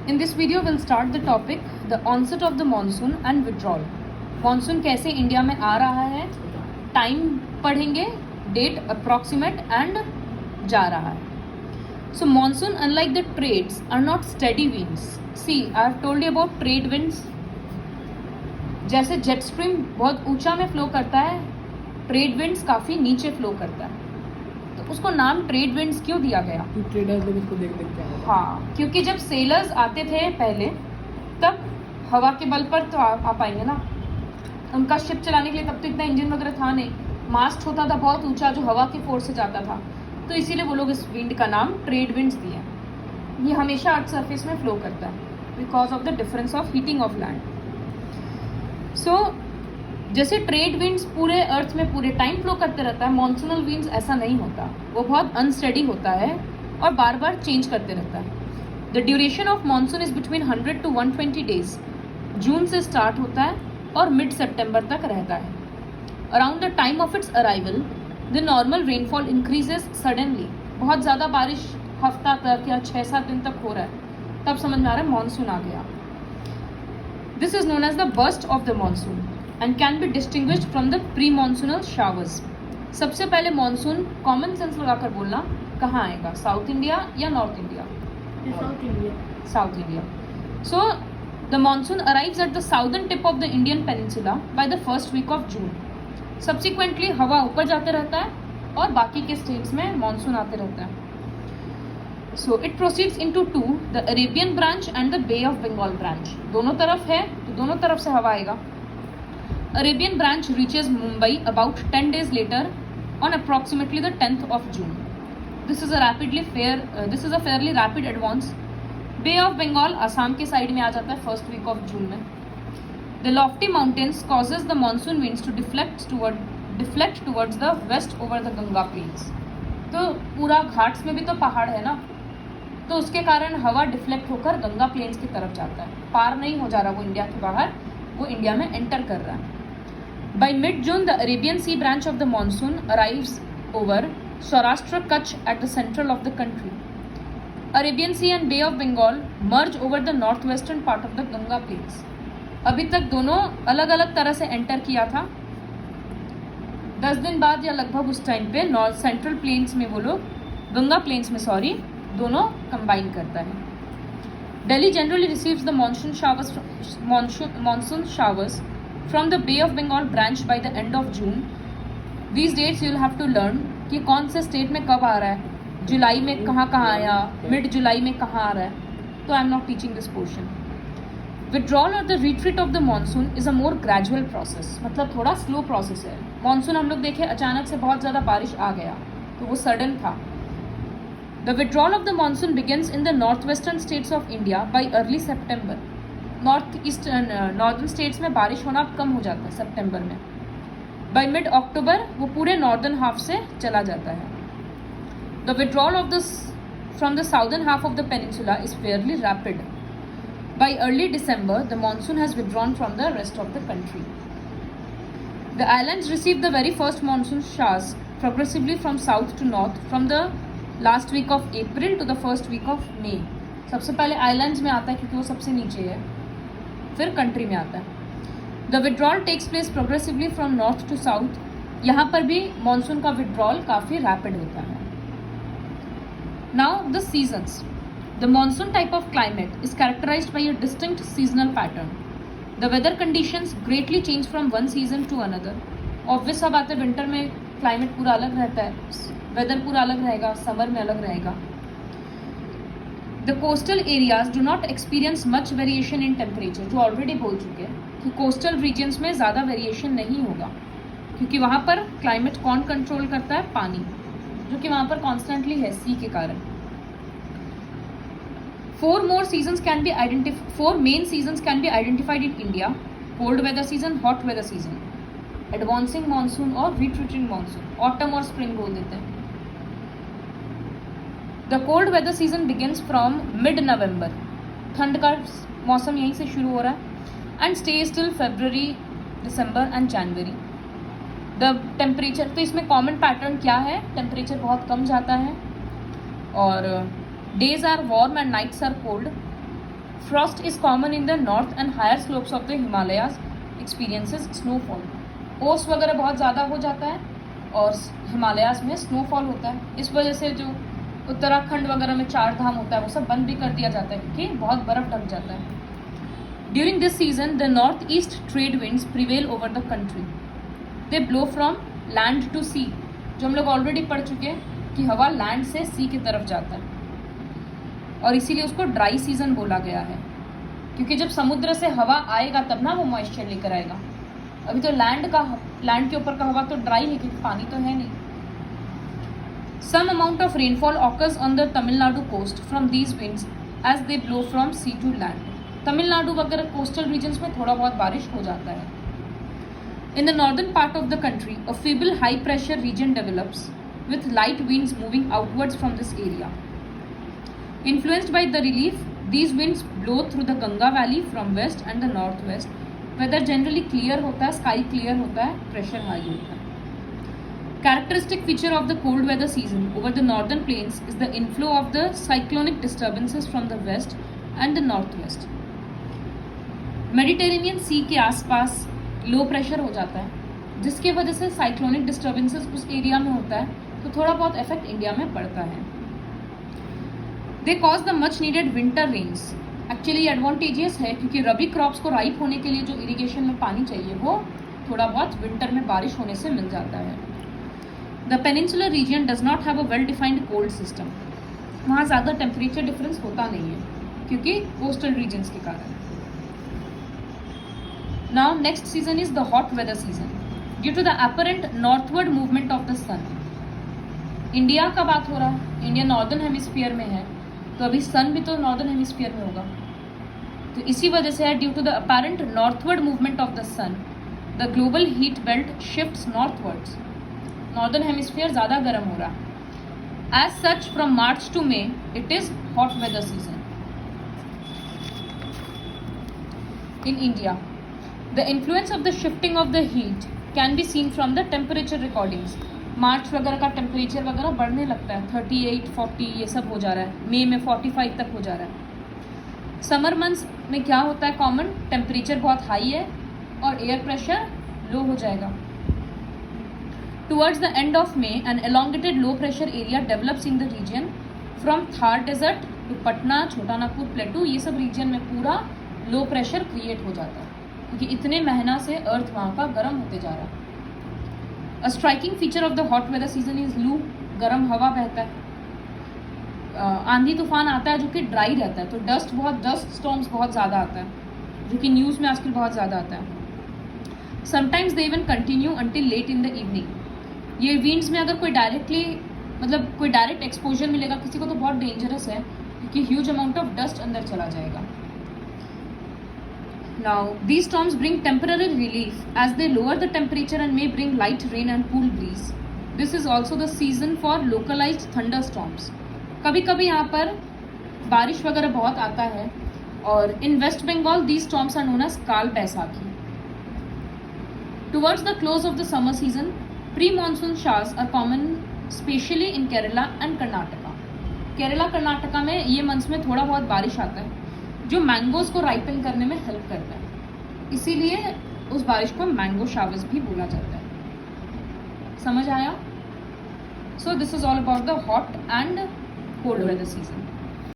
In this video we'll start the topic the onset of the monsoon and withdrawal. Monsoon कैसे India में आ रहा है, time पढ़ेंगे, date approximate and जा रहा है. So monsoon, unlike the trades, are not steady winds. See, I have told you about trade winds. जैसे jet stream बहुत ऊंचा में फ्लो करता है, ट्रेड विंड्स काफ़ी नीचे फ्लो करता है. तो उसको नाम ट्रेड विंड्स क्यों दिया गया? ट्रेडर्स लोग इसको देख देख के आए. हाँ, क्योंकि जब सेलर्स आते थे पहले, तब हवा के बल पर तो आ पाएंगे ना. उनका शिप चलाने के लिए तब तो इतना इंजन वगैरह था नहीं. मास्ट होता था बहुत ऊंचा जो हवा की फोर्स से जाता था. तो इसीलिए वो लोग इस विंड का नाम ट्रेड विंड्स दिए. ये हमेशा अर्थ सरफेस में फ्लो करता है because of the difference of heating of land. So जैसे ट्रेड विंड्स पूरे अर्थ में पूरे टाइम फ्लो करते रहता है, मॉनसूनल विंड्स ऐसा नहीं होता. वो बहुत अनस्टेडी होता है और बार बार चेंज करते रहता है. The duration of monsoon is between 100 to 120 days. जून से स्टार्ट होता है और मिड सितंबर तक रहता है. Around the time of its arrival the normal rainfall increases suddenly. बहुत ज़्यादा बारिश हफ्ता तक या 6-7 दिन तक हो रहा है, तब समझ में आ रहा है मॉनसून आ गया. This is known as the burst of the monsoon and can be distinguished from the pre monsoonal showers. सबसे पहले मॉनसून कॉमन सेंस लगाकर बोलना कहाँ आएगा, साउथ इंडिया या north India? South India. So the monsoon arrives at the southern tip of the Indian peninsula by the first week of June. Subsequently हवा ऊपर जाते रहता है और बाकी के स्टेट्स में मॉनसून आते रहता है. So it proceeds into two, the Arabian branch and the bay of Bengal branch. दोनों तरफ है तो दोनों तरफ से हवा आएगा. Arabian branch reaches Mumbai about 10 days later on approximately the 10th of June. This is a fairly rapid advance. Bay of Bengal Assam के साइड में आ जाता है फर्स्ट वीक ऑफ जून में. The lofty mountains causes the monsoon winds to deflect towards the west over the Ganga plains. तो पूरा घाट्स में भी तो पहाड़ है ना, तो उसके कारण हवा डिफ्लेक्ट होकर गंगा प्लेन्स की तरफ जाता है. पार नहीं हो जा रहा वो इंडिया के बाहर, वो इंडिया में एंटर कर रहा है. By mid-June, the Arabian Sea branch of the monsoon arrives over Saurashtra, Kutch at the central of the country. Arabian Sea and Bay of Bengal merge over the northwestern part of the Ganga plains. अभी तक दोनों अलग अलग तरह से enter किया था. 10 दिन बाद या लगभग उस टाइम पे नॉर्थ सेंट्रल प्लेन्स में वो लोग गंगा प्लेन्स में दोनों कंबाइन करता है. Delhi generally receives the monsoon showers from the Bay of Bengal branch by the end of June. These dates you will have to learn कि कौन से स्टेट में कब आ रहा है, जुलाई में कहाँ आया, मिड जुलाई में कहाँ आ रहा है. तो I am not teaching this portion. Withdrawal और the retreat of the monsoon is a more gradual process. मतलब थोड़ा स्लो प्रोसेस है. मानसून हम लोग देखें अचानक से बहुत ज़्यादा बारिश आ गया तो वो सडन था. The withdrawal of the monsoon begins in the north western states of India by early September. Northern states में बारिश होना कम हो जाता है सितंबर में. बाय मिड अक्टूबर वो पूरे नॉर्दर्न हाफ से चला जाता है. The withdrawal of the from the southern half of the peninsula is fairly rapid. By early December the monsoon has withdrawn from the rest of the country. The islands receive the very first monsoon showers progressively from south to north from the last week of April to the first week of May. सबसे पहले islands में आता है क्योंकि वो सबसे नीचे है, फिर कंट्री में आता है. The withdrawal takes place progressively from north to south. यहाँ पर भी मॉनसून का विड्रॉल काफ़ी रैपिड होता है. Now the seasons. The monsoon type of climate is characterised by a distinct seasonal pattern. The weather conditions greatly change from one season to another. Obvious सा बात है, विंटर में क्लाइमेट पूरा अलग रहता है, वेदर पूरा अलग रहेगा, समर में अलग रहेगा. The coastal areas do not experience much variation in temperature. जो ऑलरेडी बोल चुके हैं कि कोस्टल रीजन्स में ज़्यादा वेरिएशन नहीं होगा क्योंकि वहाँ पर क्लाइमेट कौन कंट्रोल करता है? पानी, जो कि वहाँ पर कॉन्स्टेंटली है सी के कारण. 4 main seasons can be identified in India: cold weather season, hot weather season, advancing monsoon और retreating monsoon. ऑटम और स्प्रिंग बोल देते हैं. The cold weather season begins from mid November. ठंड का मौसम यहीं से शुरू हो रहा है and stays till February, December and January. The temperature, तो इसमें कॉमन पैटर्न क्या है? टेम्परेचर बहुत कम जाता है और days are warm and nights are cold. Frost is common in the north and higher slopes of the Himalayas experiences snowfall. ओस वगैरह बहुत ज़्यादा हो जाता है और हिमालयाज में स्नोफॉल होता है. इस वजह से जो उत्तराखंड वगैरह में 4 धाम होता है वो सब बंद भी कर दिया जाता है क्योंकि बहुत बर्फ़ ढक जाता है. During this season, the northeast trade winds prevail over the country. They blow from land to sea. जो हम लोग ऑलरेडी पढ़ चुके हैं कि हवा लैंड से सी की तरफ जाता है और इसीलिए उसको ड्राई सीजन बोला गया है क्योंकि जब समुद्र से हवा आएगा तब ना वो मॉइस्चर लेकर आएगा. अभी तो लैंड के ऊपर का हवा तो ड्राई है क्योंकि पानी तो है नहीं. Some amount of rainfall occurs on the Tamil Nadu coast from these winds as they blow from sea to land. Tamil Nadu वगैरह कोस्टल रीजन्स में थोड़ा बहुत बारिश हो जाता है. In the northern part of the country, a feeble high pressure region develops with light winds moving outwards from this area. Influenced by the relief, these winds blow through the Ganga Valley from west and the northwest. Weather generally clear होता है, sky clear होता है, pressure high होता है. Characteristic feature of the cold weather season over the northern plains is the inflow of the cyclonic disturbances from the west and the northwest. Mediterranean sea के आसपास low pressure हो जाता है जिसकी वजह से साइक्लोनिक डिस्टर्बेंसेस उस एरिया में होता है तो थोड़ा बहुत इफेक्ट इंडिया में पड़ता है. They cause the much needed winter rains. Actually advantageous है क्योंकि रबी क्रॉप्स को राइप होने के लिए जो इरिगेशन में पानी चाहिए वो थोड़ा बहुत विंटर में बारिश होने से मिल जाता है. The peninsular reason does not have a well defined cold system. वहाँ ज़्यादा टेम्परेचर डिफरेंस होता नहीं है क्योंकि कोस्टल रीजन्स के कारण. Now next season is the hot weather season due to the apparent northward movement of the sun. India का बात हो रहा है, इंडिया नॉर्दर्न हेमिस्फीयर में है तो अभी सन भी तो नॉर्दर्न हेमिस्फीयर में होगा तो इसी वजह से है. Due to the apparent northward movement of the sun, the global heat belt shifts northwards. Northern hemisphere ज़्यादा गर्म हो रहा है. As such, from March to May, it is hot weather season. In India, the influence of the shifting of the heat can be seen from the temperature recordings. मार्च वगैरह का temperature वगैरह बढ़ने लगता है, 38, 40 ये सब हो जा रहा है. मई में 45 तक हो जा रहा है. समर मंथ्स में क्या होता है कॉमन, टेम्परेचर बहुत हाई है और एयर प्रेशर लो हो जाएगा. Towards the end of May an elongated low pressure area develops in the region from Thar desert to Patna, Chota Nagpur, प्लेटू, ये सब रीजन में पूरा लो प्रेशर क्रिएट हो जाता है क्योंकि इतने महीना से अर्थ वहाँ का गर्म होते जा रहा है. A striking feature of the hot weather season is loo. गर्म हवा बहता है, आंधी तूफान आता है जो कि ड्राई रहता है तो डस्ट स्टॉर्म्स बहुत ज़्यादा आता है जो कि न्यूज़ में आजकल बहुत ज़्यादा आता है. Sometimes they even continue until late in the evening. ये विंड्स में अगर कोई डायरेक्ट एक्सपोजर मिलेगा किसी को तो बहुत डेंजरस है क्योंकि ह्यूज अमाउंट ऑफ डस्ट अंदर चला जाएगा. Now, these storms bring temporary relief as they lower the temperature and may bring light rain and cool breeze. This is also the season for localized thunderstorms. कभी कभी यहाँ पर बारिश वगैरह बहुत आता है और in West Bengal these storms are known as काल Baisakhi. Towards the close of the summer season, pre-monsoon showers are common, especially in Kerala and Karnataka. Kerala Karnataka में ये मंथ्स में थोड़ा बहुत बारिश आता है जो मैंगोज को राइपन करने में हेल्प करता है, इसीलिए उस बारिश को मैंगो शावर्स भी बोला जाता है. समझ आया? So this is all about the hot and cold weather season.